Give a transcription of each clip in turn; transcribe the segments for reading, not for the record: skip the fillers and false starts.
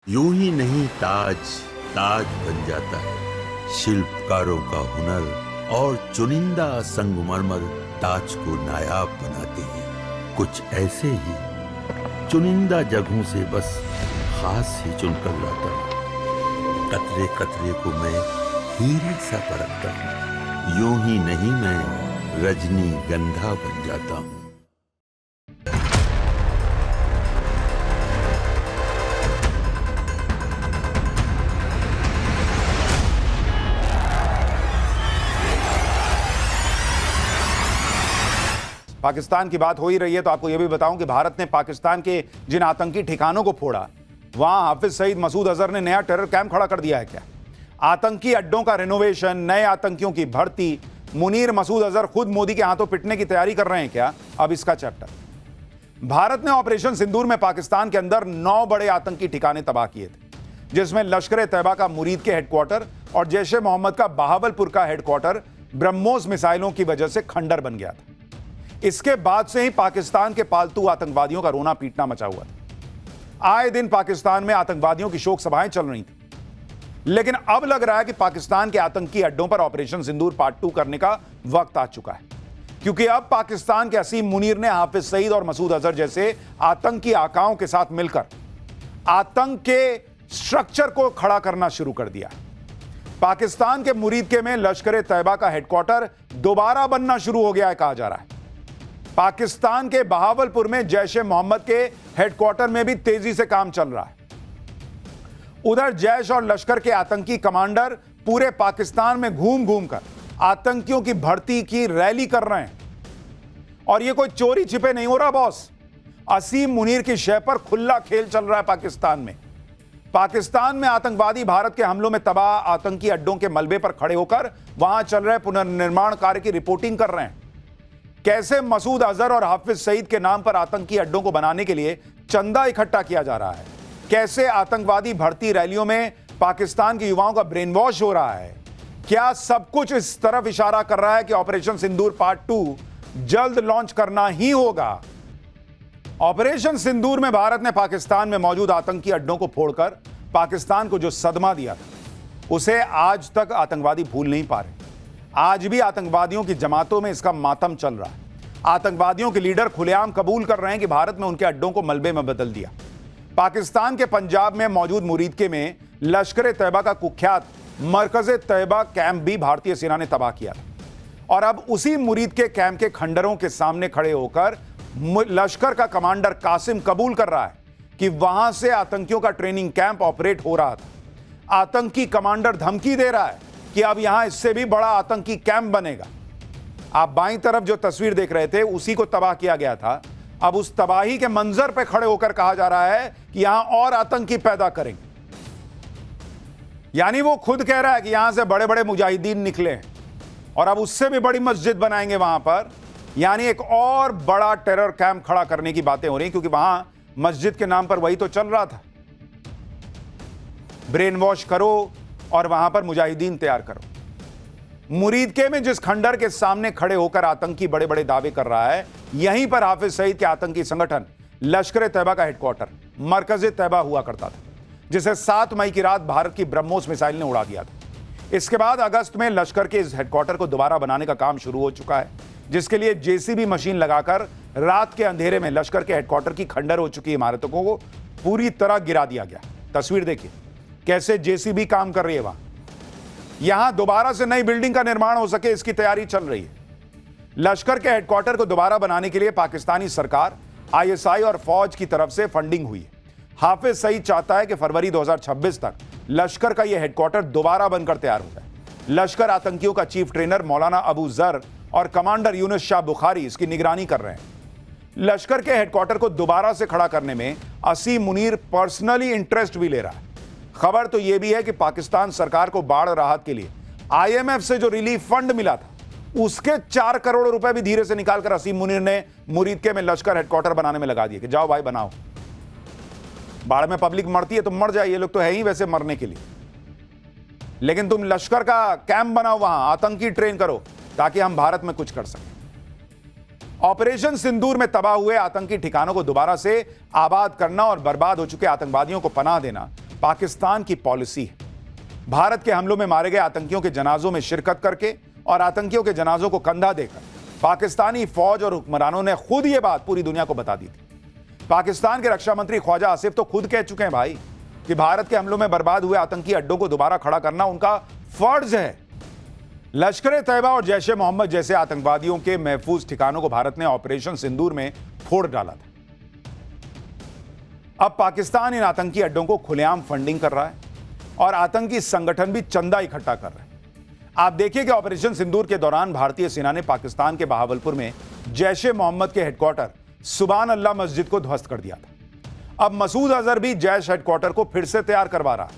यूं ही नहीं ताज ताज बन जाता है। शिल्पकारों का हुनर और चुनिंदा संगमरमर ताज को नायाब बनाते हैं। कुछ ऐसे ही चुनिंदा जगहों से बस खास ही चुनकर लाता हूँ। कतरे कतरे को मैं हीरे सा परखता हूँ। यूं ही नहीं मैं रजनीगंधा बन जाता हूँ। पाकिस्तान की बात हो ही रही है तो आपको यह भी बताऊं कि भारत ने पाकिस्तान के जिन आतंकी ठिकानों को फोड़ा, वहां हाफिज सईद, मसूद अजहर ने नया टेरर कैंप खड़ा कर दिया है क्या? आतंकी अड्डों का रिनोवेशन, नए आतंकियों की भर्ती, मुनीर मसूद अजहर खुद मोदी के हाथों पिटने की तैयारी कर रहे हैं क्या? अब इसका चैप्टर। भारत ने ऑपरेशन सिंदूर में पाकिस्तान के अंदर 9 बड़े आतंकी ठिकाने तबाह किए थे, जिसमें लश्कर तैयबा का मुरीद के हेडक्वार्टर और जैश ए मोहम्मद का बहावलपुर का हेडक्वार्टर ब्रह्मोस मिसाइलों की वजह से खंडर बन गया था। इसके बाद से ही पाकिस्तान के पालतू आतंकवादियों का रोना पीटना मचा हुआ था। आए दिन पाकिस्तान में आतंकवादियों की शोक सभाएं चल रही थी, लेकिन अब लग रहा है कि पाकिस्तान के आतंकी अड्डों पर ऑपरेशन सिंदूर पार्ट 2 करने का वक्त आ चुका है, क्योंकि अब पाकिस्तान के असीम मुनीर ने हाफिज सईद और मसूद अजहर जैसे आतंकी आकाओं के साथ मिलकर आतंक के स्ट्रक्चर को खड़ा करना शुरू कर दिया। पाकिस्तान के मुरीद के में लश्कर तैयबा का हेडक्वार्टर दोबारा बनना शुरू हो गया है, कहा जा रहा है। पाकिस्तान के बहावलपुर में जैश ए मोहम्मद के हेडक्वार्टर में भी तेजी से काम चल रहा है। उधर जैश और लश्कर के आतंकी कमांडर पूरे पाकिस्तान में घूम घूम कर आतंकियों की भर्ती की रैली कर रहे हैं। और यह कोई चोरी छिपे नहीं हो रहा बॉस, असीम मुनीर की शय पर खुला खेल चल रहा है पाकिस्तान में। पाकिस्तान में आतंकवादी भारत के हमलों में तबाह आतंकी अड्डों के मलबे पर खड़े होकर वहां चल रहे पुनर्निर्माण कार्य की रिपोर्टिंग कर रहे हैं। कैसे मसूद अजहर और हाफिज सईद के नाम पर आतंकी अड्डों को बनाने के लिए चंदा इकट्ठा किया जा रहा है, कैसे आतंकवादी भर्ती रैलियों में पाकिस्तान के युवाओं का ब्रेन वॉश हो रहा है। क्या सब कुछ इस तरफ इशारा कर रहा है कि ऑपरेशन सिंदूर पार्ट 2 जल्द लॉन्च करना ही होगा? ऑपरेशन सिंदूर में भारत ने पाकिस्तान में मौजूद आतंकी अड्डों को फोड़कर पाकिस्तान को जो सदमा दिया था, उसे आज तक आतंकवादी भूल नहीं पा रहे। आज भी आतंकवादियों की जमातों में इसका मातम चल रहा है। आतंकवादियों के लीडर खुलेआम कबूल कर रहे हैं कि भारत में उनके अड्डों को मलबे में बदल दिया। पाकिस्तान के पंजाब में मौजूद मुरीदके में लश्कर तैयबा का कुख्यात मरकज तैयबा कैंप भी भारतीय सेना ने तबाह किया था। और अब उसी मुरीद के कैंप के खंडरों के सामने खड़े होकर लश्कर का कमांडर कासिम कबूल कर रहा है कि वहां से आतंकियों का ट्रेनिंग कैंप ऑपरेट हो रहा था। आतंकी कमांडर धमकी दे रहा है कि अब यहां इससे भी बड़ा आतंकी कैंप बनेगा। आप बाईं तरफ जो तस्वीर देख रहे थे, उसी को तबाह किया गया था। अब उस तबाही के मंजर पर खड़े होकर कहा जा रहा है कि यहां और आतंकी पैदा करेंगे। यानी वो खुद कह रहा है कि यहां से बड़े बड़े मुजाहिदीन निकले हैं और अब उससे भी बड़ी मस्जिद बनाएंगे वहां पर। यानी एक और बड़ा टेरर कैंप खड़ा करने की बातें हो रही, क्योंकि वहां मस्जिद के नाम पर वही तो चल रहा था, ब्रेन वॉश करो और वहां पर मुजाहिदीन तैयार करो। मुरीदके में जिस खंडर के सामने खड़े होकर आतंकी बड़े बड़े दावे कर रहा है, यहीं पर हाफिज सईद के आतंकी संगठन लश्कर तैयबा का हेडक्वार्टर मरकज तैयबा हुआ करता था, जिसे 7 मई की रात भारत की ब्रह्मोस मिसाइल ने उड़ा दिया था। इसके बाद अगस्त में लश्कर के इस हेडक्वार्टर को दोबारा बनाने का काम शुरू हो चुका है, जिसके लिए जेसीबी मशीन लगाकर रात के अंधेरे में लश्कर के हेडक्वार्टर की खंडर हो चुकी इमारतों को पूरी तरह गिरा दिया गया। तस्वीर देखिए कैसे जेसीबी काम कर रही है। वहां यहां दोबारा से नई बिल्डिंग का निर्माण हो सके, इसकी तैयारी चल रही है। लश्कर के हेडक्वार्टर को दोबारा बनाने के लिए पाकिस्तानी सरकार, आईएसआई और फौज की तरफ से फंडिंग हुई है। हाफिज सईद चाहता है कि फरवरी 2026 तक लश्कर का यह हेडक्वार्टर दोबारा बनकर तैयार हो जाए। लश्कर आतंकियों का चीफ ट्रेनर मौलाना अबू जर और कमांडर यूनुस शाह बुखारी इसकी निगरानी कर रहे हैं। लश्कर के हेडक्वार्टर को दोबारा से खड़ा करने में असीम मुनीर पर्सनली इंटरेस्ट भी ले रहा है। खबर तो यह भी है कि पाकिस्तान सरकार को बाढ़ राहत के लिए आईएमएफ से जो रिलीफ फंड मिला था, उसके 4 करोड़ रुपए भी धीरे से निकालकर असीम मुनीर ने मुरीदके में लश्कर हेडक्वार्टर बनाने में लगा दिए कि जाओ भाई बनाओ। बाढ़ में पब्लिक मरती है तो मर जाए, ये लोग तो है ही वैसे मरने के लिए, लेकिन तुम लश्कर का कैंप बनाओ, वहां आतंकी ट्रेन करो ताकि हम भारत में कुछ कर सकें। ऑपरेशन सिंदूर में तबाह हुए आतंकी ठिकानों को दोबारा से आबाद करना और बर्बाद हो चुके आतंकवादियों को पनाह देना पाकिस्तान की पॉलिसी है। भारत के हमलों में मारे गए आतंकियों के जनाजों में शिरकत करके और आतंकियों के जनाजों को कंधा देकर पाकिस्तानी फौज और हुक्मरानों ने खुद ये बात पूरी दुनिया को बता दी थी। पाकिस्तान के रक्षा मंत्री ख्वाजा आसिफ तो खुद कह चुके हैं भाई कि भारत के हमलों में बर्बाद हुए आतंकी अड्डों को दोबारा खड़ा करना उनका फर्ज है। लश्कर-ए-तैयबा और जैश ए मोहम्मद जैसे आतंकवादियों के महफूज ठिकानों को भारत ने ऑपरेशन सिंदूर में फोड़ डाला था। अब पाकिस्तान इन आतंकी अड्डों को खुलेआम फंडिंग कर रहा है और आतंकी संगठन भी चंदा इकट्ठा कर रहे हैं। आप देखिए कि ऑपरेशन सिंदूर के दौरान भारतीय सेना ने पाकिस्तान के बहावलपुर में जैश ए मोहम्मद के हेडक्वार्टर सुभान अल्लाह मस्जिद को ध्वस्त कर दिया था। अब मसूद अजहर भी जैश हेडक्वार्टर को फिर से तैयार करवा रहा है।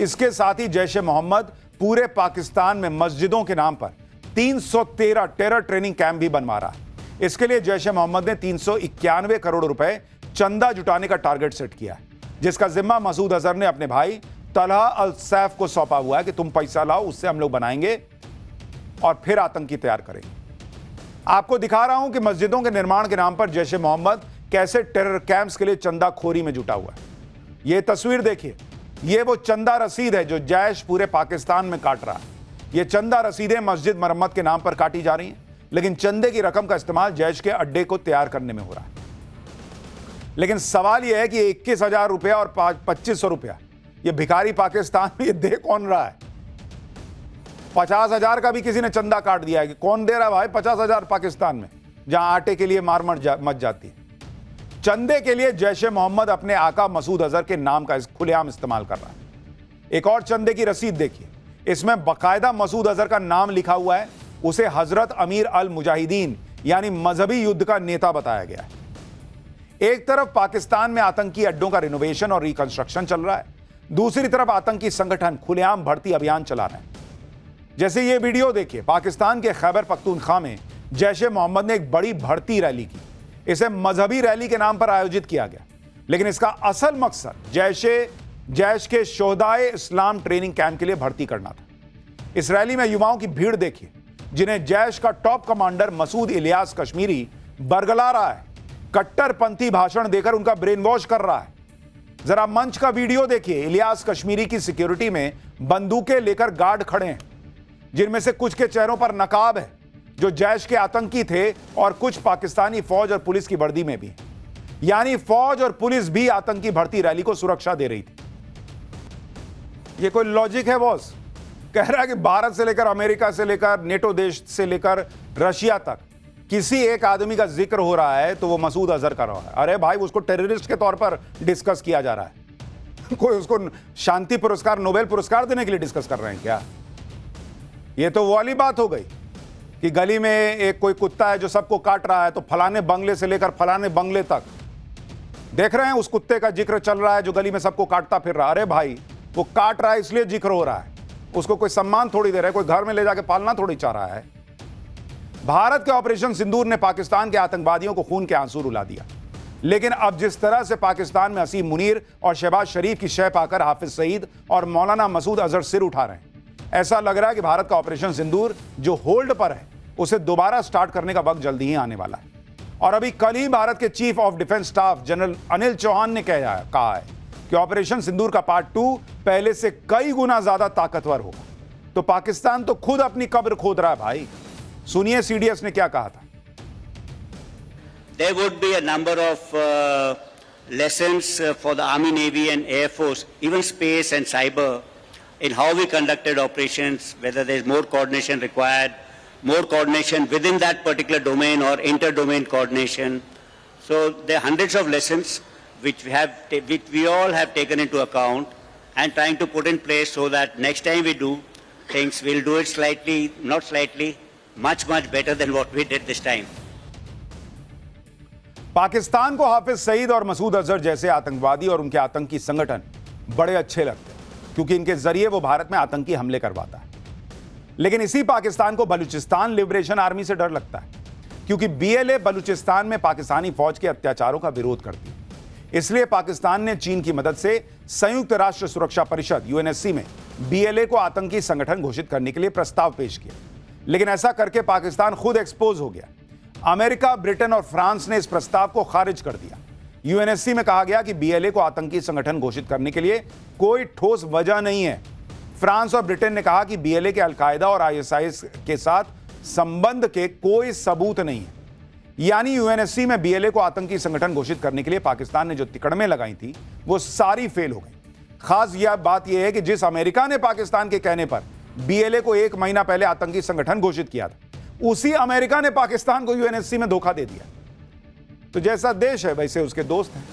इसके साथ ही जैश ए मोहम्मद पूरे पाकिस्तान में मस्जिदों के नाम पर 313 टेरर ट्रेनिंग कैंप भी बनवा रहा है। इसके लिए जैश ए मोहम्मद ने 391 करोड़ रुपए चंदा जुटाने का टारगेट सेट किया है, जिसका जिम्मा मसूद अजहर ने अपने भाई तलहा अल सैफ को सौंपा हुआ है कि तुम पैसा लाओ, उससे हम लोग बनाएंगे और फिर आतंकी तैयार करेंगे। आपको दिखा रहा हूं कि मस्जिदों के निर्माण के नाम पर जैश ए मोहम्मद कैसे टेरर कैंप्स के लिए चंदा खोरी में जुटा हुआ है। यह तस्वीर देखिए, यह वो चंदा रसीद है जो जैश पूरे पाकिस्तान में काट रहा है। यह चंदा रसीदें मस्जिद मरम्मत के नाम पर काटी जा रही हैं, लेकिन चंदे की रकम का इस्तेमाल जैश के अड्डे को तैयार करने में हो रहा है। लेकिन सवाल यह है कि 21,000 रुपया और 2,500 रुपया ये भिखारी पाकिस्तान में ये दे कौन रहा है? 50,000 का भी किसी ने चंदा काट दिया है कि कौन दे रहा है भाई 50,000 पाकिस्तान में, जहां आटे के लिए मार मच जाती है। चंदे के लिए जैश ए मोहम्मद अपने आका मसूद अजहर के नाम का खुलेआम इस्तेमाल कर रहा है। एक और चंदे की रसीद देखिए, इसमें बाकायदा मसूद अजहर का नाम लिखा हुआ है। उसे हजरत अमीर अल मुजाहिदीन यानी मजहबी युद्ध का नेता बताया गया है। एक तरफ पाकिस्तान में आतंकी अड्डों का रिनोवेशन और रिकंस्ट्रक्शन चल रहा है, दूसरी तरफ आतंकी संगठन खुलेआम भर्ती अभियान चला रहे हैं। जैसे ये वीडियो देखिए, पाकिस्तान के खैबर पख्तूनख्वा में जैश ए मोहम्मद ने एक बड़ी भर्ती रैली की। इसे मजहबी रैली के नाम पर आयोजित किया गया, लेकिन इसका असल मकसद जैश के शोहदाए इस्लाम ट्रेनिंग कैंप के लिए भर्ती करना था। इस रैली में युवाओं की भीड़ देखिए, जिन्हें जैश का टॉप कमांडर मसूद इलियास कश्मीरी बरगला रहा है, कट्टरपंथी भाषण देकर उनका ब्रेन वॉश कर रहा है। जरा मंच का वीडियो देखिए, इलियास कश्मीरी की सिक्योरिटी में बंदूकें लेकर गार्ड खड़े हैं, जिनमें से कुछ के चेहरों पर नकाब है जो जैश के आतंकी थे और कुछ पाकिस्तानी फौज और पुलिस की वर्दी में भी, यानी फौज और पुलिस भी आतंकी भर्ती रैली को सुरक्षा दे रही थी। यह कोई लॉजिक है बॉस? कह रहा है कि भारत से लेकर अमेरिका से लेकर नेटो देश से लेकर रशिया तक किसी एक आदमी का जिक्र हो रहा है तो वो मसूद अजहर का रहा है। अरे भाई, उसको टेररिस्ट के तौर पर डिस्कस किया जा रहा है। कोई उसको शांति पुरस्कार, नोबेल पुरस्कार देने के लिए डिस्कस कर रहे हैं क्या? ये तो वो वाली बात हो गई कि गली में एक कोई कुत्ता है जो सबको काट रहा है, तो फलाने बंगले से लेकर फलाने बंगले तक देख रहे हैं उस कुत्ते का जिक्र चल रहा है जो गली में सबको काटता फिर रहा। अरे भाई, वो काट रहा है इसलिए जिक्र हो रहा है, उसको कोई सम्मान थोड़ी दे रहा है, कोई घर में ले जाके पालना थोड़ी चाह रहा है। भारत के ऑपरेशन सिंदूर ने पाकिस्तान के आतंकवादियों को खून के आंसू रुला दिया, लेकिन अब जिस तरह से पाकिस्तान में असीम मुनीर और शहबाज शरीफ की शय पाकर हाफिज सईद और मौलाना मसूद अजहर सिर उठा रहे हैं, ऐसा लग रहा है कि भारत का ऑपरेशन सिंदूर जो होल्ड पर है उसे दोबारा स्टार्ट करने का वक्त जल्दी ही आने वाला है। और अभी कल ही भारत के chief of defence staff general Anil Chauhan ने कहा है कि ऑपरेशन सिंदूर का पार्ट 2 पहले से कई गुना ज्यादा ताकतवर होगा। तो पाकिस्तान तो खुद अपनी कब्र खोद रहा है भाई। सुनिए सीडीएस ने क्या कहा था। There would be a number of lessons for the Army, Navy and Air Force, even space and cyber, in how we conducted operations, whether there is more coordination required, more coordination within that particular domain or inter-domain coordination. So there are hundreds of lessons which we all have taken into account and trying to put in place so that next time we do things, we'll do it much better than what we did this time. Pakistan को हाफिज सईद और मसूद अजहर जैसे आतंकवादी और उनके आतंकी संगठन बड़े अच्छे लगते हैं, क्योंकि इनके जरिए वो भारत में आतंकी हमले करवाता है। लेकिन इसी पाकिस्तान को बलूचिस्तान लिबरेशन आर्मी से डर लगता है, क्योंकि बीएलए बलूचिस्तान में पाकिस्तानी फौज के अत्याचारों का विरोध करती है। इसलिए पाकिस्तान ने चीन की मदद से संयुक्त राष्ट्र सुरक्षा परिषद यूएनएससी में बीएलए को आतंकी संगठन घोषित करने के लिए प्रस्ताव पेश किया, लेकिन ऐसा करके पाकिस्तान खुद एक्सपोज हो गया। अमेरिका, ब्रिटेन और फ्रांस ने इस प्रस्ताव को खारिज कर दिया। यूएनएससी में कहा गया कि बीएलए को आतंकी संगठन घोषित करने के लिए कोई ठोस वजह नहीं है। फ्रांस और ब्रिटेन ने कहा कि बीएलए के अलकायदा और आईएसआईएस के साथ संबंध के कोई सबूत नहीं है। यानी यूएनएससी में बीएलए को आतंकी संगठन घोषित करने के लिए पाकिस्तान ने जो तिकड़में लगाई थी वो सारी फेल हो गई। खास यह बात यह है कि जिस अमेरिका ने पाकिस्तान के कहने पर बीएलए को 1 महीना पहले आतंकी संगठन घोषित किया था, उसी अमेरिका ने पाकिस्तान को यूएनएससी में धोखा दे दिया। तो जैसा देश है वैसे उसके दोस्त हैं।